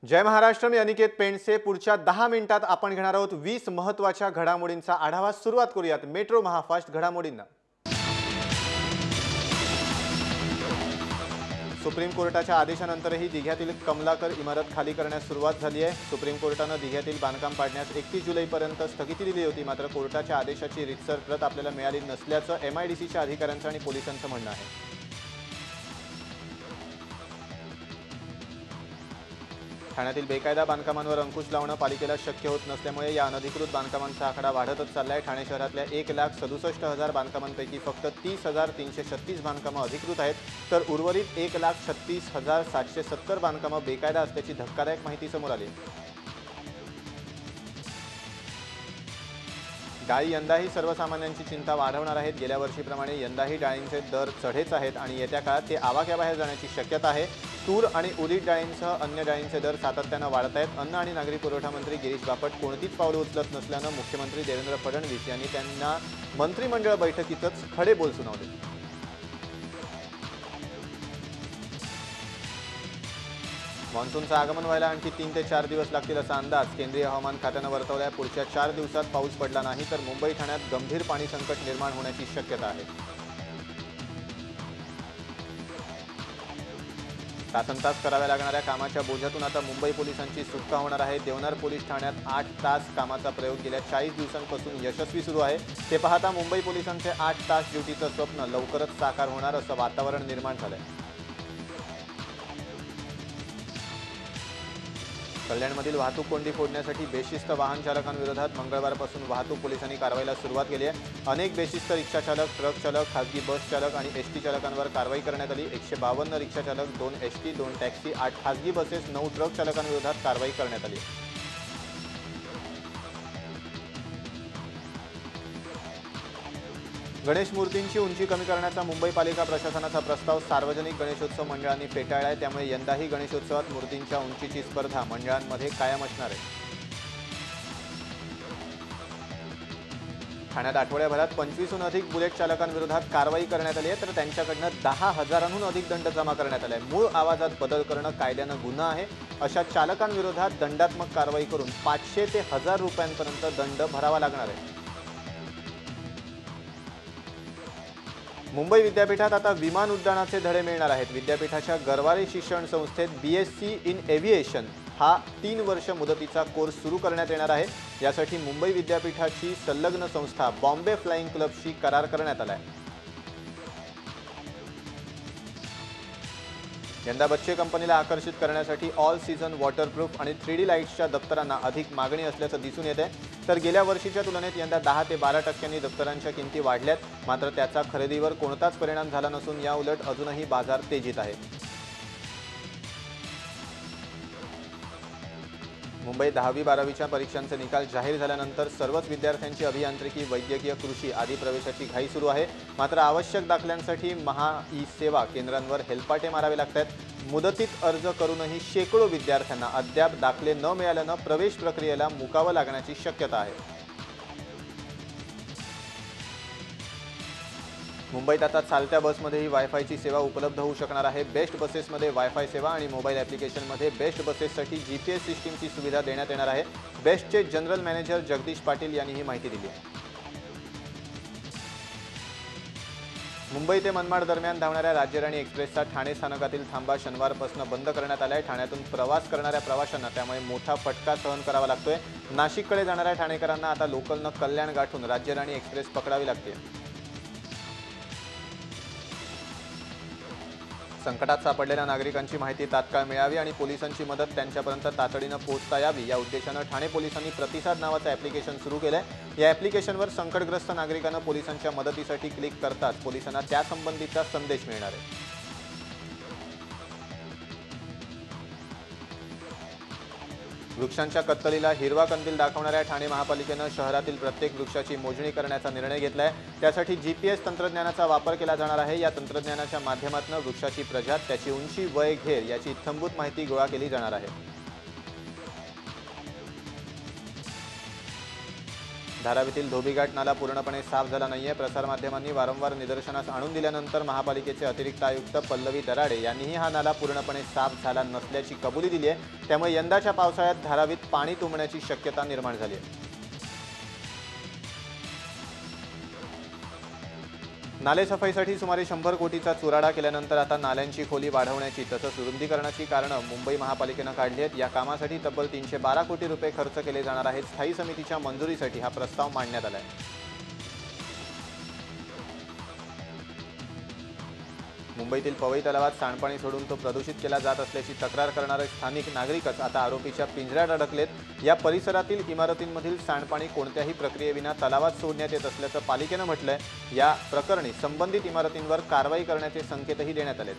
जय महाराष्ट्र। मी अनिकेत पेंडसे। पुढच्या 10 मिनिटात आपण घेणार आहोत 20 महत्त्वाच्या घडामोडींचा आढावा। सुरुवात करूयात मेट्रो महाफास्ट घडामोडींना। सुप्रीम कोर्टाच्या आदेशानंतरही दिघ्यातील कमलाकर इमारत खाली करण्यास सुरुवात झाली आहे। सुप्रीम कोर्टाने दिघ्यातील बांधकाम पाडण्यास 31 जुलैपर्यंत स्थगिती दिली होती, मात्र कोर्टाच्या आदेशाची रीतसर प्रत आपल्याला मिळाली नसल्याचं एमआयडीसीच्या अधिकाऱ्यांचं आणि पोलिसांचं म्हणणं आहे। ठाण्यातील बेकायदा बांधकामांवर अंकुश लावणं पालिकेला शक्य होत नसल्यामुळे या अनधिकृत बांधकामांचा आकडा वाढतच चाललाय। ठाणे शहरातल्या 1,67,000 बांधकामांपैकी फक्त 30,336 बांधकामं अधिकृत आहेत, तर उर्वरित 1,36,770 बांधकामं बेकायदा असल्याची धक्कादायक माहिती समोर आली। डाळी यंदाही सर्वसामान्यांची चिंता वाढवणार आहेत। गेल्या वर्षीप्रमाणे यंदाही डाळींचे दर चढेच आहेत आणि येत्या काळात ते आवाक्याबाहेर जाण्याची शक्यता आहे। तूर आणि उडीद डाळींसह अन्य डाळींचे दर सातत्यानं वाढत आहेत। अन्न आणि नागरी पुरवठा मंत्री गिरीश बापट कोणतीच पावले उचलत नसल्यानं मुख्यमंत्री देवेंद्र फडणवीस यांनी त्यांना मंत्रिमंडळ बैठकीतच खडे बोल सुनावले। मान्सूनचं आगमन व्हायला आणखी 3 ते 4 दिवस लागतील असा अंदाज केंद्रीय हवामान खात्यानं वर्तवलाय। पुढच्या 4 दिवसात पाऊस पडला नाही तर मुंबई ठाण्यात गंभीर पाणी संकट निर्माण होण्याची शक्यता आहे। तासनतास कराव्या लागणाऱ्या कामाच्या बोझ्यातून आता मुंबई पोलिसांची सुटका होणार आहे। देवनार पोलीस ठाण्यात 8 तास कामाचा प्रयोग गेल्या 40 दिवसांपासून यशस्वी सुरू आहे। ते पाहता मुंबई पोलिसांचे 8 तास ड्युटीचं स्वप्न लवकरच साकार होणार असं वातावरण निर्माण झालंय। कल्याणमधील वाहतूक कोंडी फोडण्यासाठी बेशिस्त वाहन चालकांविरोधात मंगळवारपासून वाहतूक पोलिसांनी कारवाईला सुरुवात केली आहे। अनेक बेशिस्त रिक्षा चालक, ट्रक चालक, खासगी बस चालक आणि एसटी चालकांवर कारवाई करण्यात आली। 152 रिक्षा चालक, 2 एसटी, 2 टॅक्सी, 8 खासगी बसेस, 9 ट्रक चालकांविरोधात कारवाई करण्यात आली। गणेश मूर्तींची उंची कमी करण्याचा मुंबई पालिका प्रशासनाचा प्रस्ताव सार्वजनिक गणेशोत्सव मंडळांनी फेटाळला आहे। त्यामुळे यंदाही गणेशोत्सवात मूर्तींच्या उंचीची स्पर्धा मंडळांमध्ये कायम असणार आहे। ठाण्यात आठवड्याभरात 25हून अधिक बुलेट चालकांविरोधात कारवाई करण्यात आली आहे, तर त्यांच्याकडनं 10,000हून अधिक दंड जमा करण्यात आला आहे। मूळ आवाजात बदल करणं कायद्यानं गुन्हा आहे। अशा चालकांविरोधात दंडात्मक कारवाई करून 500 ते 1,000 रुपयांपर्यंत दंड भरावा लागणार आहे। मुंबई विद्यापीठात आता विमान उड्डाणाचे धडे मिळणार आहेत। विद्यापीठाच्या गरवारे शिक्षण संस्थेत BSc इन एव्हिएशन हा 3 वर्ष मुदतीचा कोर्स सुरू करण्यात येणार आहे। यासाठी मुंबई विद्यापीठाची संलग्न संस्था बॉम्बे फ्लाइंग क्लबशी करार करण्यात आला आहे। यंदा बच्चे कंपनीला आकर्षित करण्यासाठी ऑल सीझन वॉटरप्रूफ आणि 3D लाईट्सच्या दप्तरांना अधिक मागणी असल्याचं दिसून येत आहे, तर गेल्या वर्षीच्या तुलनेत यंदा 10 ते 12% दप्तरांच्या किमती वाढल्यात, मात्र त्याचा खरेदीवर कोणताच परिणाम झाला नसून याउलट अजूनही बाजार तेजीत आहे। मुंबईत 10वी-12वीच्या परीक्षांचे निकाल जाहीर झाल्यानंतर सर्वच विद्यार्थ्यांची अभियांत्रिकी, वैद्यकीय, कृषी आदी प्रवेशाची घाई सुरू आहे। मात्र आवश्यक दाखल्यांसाठी महा-ई-सेवा केंद्रांवर हेलपाटे मारावे लागतात। मुदतीत अर्ज करूनही शेकडो विद्यार्थ्यांना अद्याप दाखले न मिळाल्यानं प्रवेश प्रक्रियेला मुकावं लागण्याची शक्यता आहे। मुंबईत आता चालत्या बसमध्येही वायफायची सेवा उपलब्ध होऊ शकणार आहे। बेस्ट बसेसमध्ये वायफाय सेवा आणि मोबाईल ॲप्लिकेशनमध्ये बेस्ट बसेससाठी GPS सिस्टीमची सुविधा देण्यात येणार आहे। बेस्टचे जनरल मॅनेजर जगदीश पाटील यांनी ही माहिती दिली आहे। मुंबई ते मनमाड दरम्यान धावणाऱ्या राज्यराणी एक्सप्रेसचा ठाणे स्थानकातील थांबा शनिवारपासून बंद करण्यात आला आहे। ठाण्यातून प्रवास करणाऱ्या प्रवाशांना त्यामुळे मोठा फटका सहन करावा लागतोय। नाशिककडे जाणाऱ्या ठाणेकरांना आता लोकलनं कल्याण गाठून राज्यराणी एक्सप्रेस पकडावी लागते। संकटात सापडलेल्या नागरिकांची माहिती तात्काळ मिळावी आणि पोलिसांची मदत त्यांच्यापर्यंत तातडीनं पोहोचता यावी या उद्देशानं ठाणे पोलिसांनी प्रतिसाद नावाचं ॲप्लिकेशन सुरू केलंय। या ॲप्लिकेशनवर संकटग्रस्त नागरिकांना पोलिसांच्या मदतीसाठी क्लिक करताच पोलिसांना त्यासंबंधीचा संदेश मिळणार आहे। वृक्षांच्या कत्तलीला हिरवा कंदील दाखवणाऱ्या ठाणे महापालिकेनं शहरातील प्रत्येक वृक्षाची मोजणी करण्याचा निर्णय घेतलाय। त्यासाठी GPS तंत्रज्ञानाचा वापर केला जाणार आहे। या तंत्रज्ञानाच्या माध्यमातून वृक्षाची प्रजात, त्याची उंची, वय, घेर याची इत्थंभूत माहिती गोळा केली जाणार आहे। धारावीतील धोबीघाट नाला पूर्णपणे साफ झाला नाहीये। प्रसारमाध्यमांनी वारंवार निदर्शनास आणून दिल्यानंतर महापालिकेचे अतिरिक्त आयुक्त पल्लवी दराडे यांनीही हा नाला पूर्णपणे साफ झाला नसल्याची कबुली दिली आहे। त्यामुळे यंदाच्या पावसाळ्यात धारावीत पाणी तुंबण्याची शक्यता निर्माण झाली आहे। नाले सफाईसाठी सुमारे 100 कोटीचा चुराडा केल्यानंतर आता नाल्यांची खोली वाढवण्याची तसंच रुंदीकरणाची कारणं मुंबई महापालिकेनं काढली आहेत। या कामासाठी तब्बल 312 कोटी रुपये खर्च केले जाणार आहेत। स्थायी समितीच्या मंजुरीसाठी हा प्रस्ताव मांडण्यात आला आहे। मुंबईतील पवई तलावात सांडपाणी सोडून तो प्रदूषित केला जात असल्याची तक्रार करणारे स्थानिक नागरिकच आता आरोपीच्या पिंजऱ्यात अडकलेत। या परिसरातील इमारतींमधील सांडपाणी कोणत्याही प्रक्रियेविना तलावात सोडण्यात येत असल्याचं पालिकेनं म्हटलंय। या प्रकरणी संबंधित इमारतींवर कारवाई करण्याचे संकेतही देण्यात आलेत।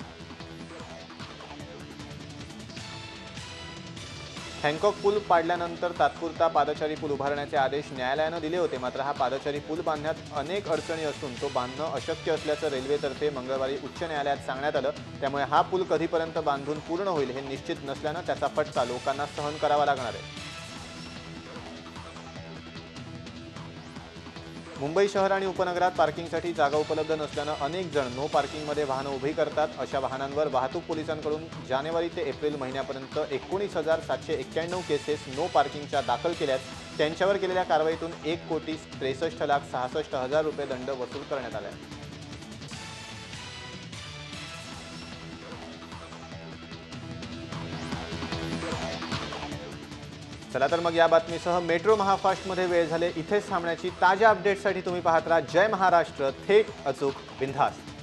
हँकॉक पूल पाडल्यानंतर तात्पुरता पादचारी पूल उभारण्याचे आदेश न्यायालयानं दिले होते। मात्र हा पादचारी पूल बांधण्यात अनेक अडचणी असून तो बांधणं अशक्य असल्याचं रेल्वेतर्फे मंगळवारी उच्च न्यायालयात सांगण्यात आलं। त्यामुळे हा पूल कधीपर्यंत बांधून पूर्ण होईल हे निश्चित नसल्यानं त्याचा फटका लोकांना सहन करावा लागणार आहे। मुंबई शहर आणि उपनगरात पार्किंगसाठी जागा उपलब्ध नसल्यानं अनेक जण नो पार्किंगमध्ये वाहनं उभी करतात। अशा वाहनांवर वाहतूक पोलिसांकडून जानेवारी ते एप्रिल महिन्यापर्यंत 19,791 केसेस नो पार्किंगच्या दाखल केल्यात। त्यांच्यावर केलेल्या कारवाईतून 1,63,66,000 रुपये दंड वसूल करण्यात आला आहे। चला तर मग या बातमीसह मेट्रो महाफास्टमध्ये वेळ झाले इथेच थांबण्याची। ताज्या अपडेट्ससाठी तुम्ही पाहत राहा जय महाराष्ट्र, थेट अचूक बिनधास्त।